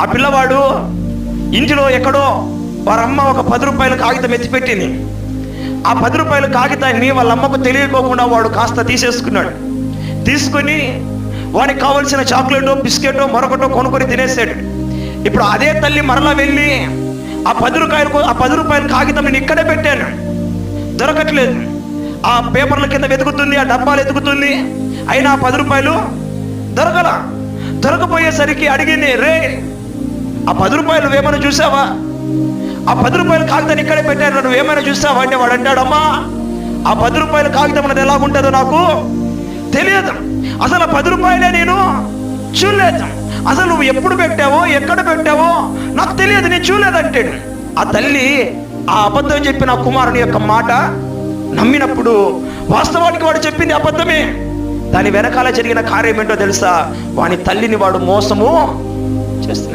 ఆ పిల్లవాడు ఇంటిలో ఎక్కడో వారమ్మ ఒక 10 రూపాయల కాగితం ఎత్తిపెట్టింది. ఆ 10 రూపాయల కాగితాన్ని వాళ్ళ అమ్మకు తెలియకోకుండా వాడు కాస్త తీసేసుకున్నాడు. తీసుకుని వాడికి కావలసిన చాక్లెటో బిస్కెటో మరొకటో కొనుక్కొని తినేసాడు. ఇప్పుడు అదే తల్లి మరలా వెళ్ళి ఆ 10 రూపాయల కాగితం నేను ఇక్కడే పెట్టాను, దొరకట్లేదు. ఆ పేపర్ల కింద వెతుకుతుంది, ఆ డబ్బాలు వెతుకుతుంది, అయినా ఆ 10 రూపాయలు దొరకపోయేసరికి అడిగింది, రే ఆ 10 రూపాయలు నువ్వేమైనా చూసావా? ఆ 10 రూపాయల కాగితాన్ని ఇక్కడే పెట్టాను, నువ్వేమైనా చూసావా అంటే వాడు అంటాడు, అమ్మా ఆ 10 రూపాయల కాగితం అనేది ఎలాగుంటుందో నాకు తెలియదు, అసలు ఆ 10 రూపాయలే నేను చూడలేదు, అసలు నువ్వు ఎప్పుడు పెట్టావో ఎక్కడ పెట్టావో నాకు తెలియదు, నేను చూడలేదంటాడు. ఆ తల్లి ఆ అబద్ధం చెప్పిన కుమారుని యొక్క మాట నమ్మినప్పుడు వాస్తవానికి వాడు చెప్పింది అబద్ధమే. దాని వెనకాల జరిగిన కార్యం ఏంటో తెలుసా? వాని తల్లిని వాడు మోసము చేస్తున్నాడు.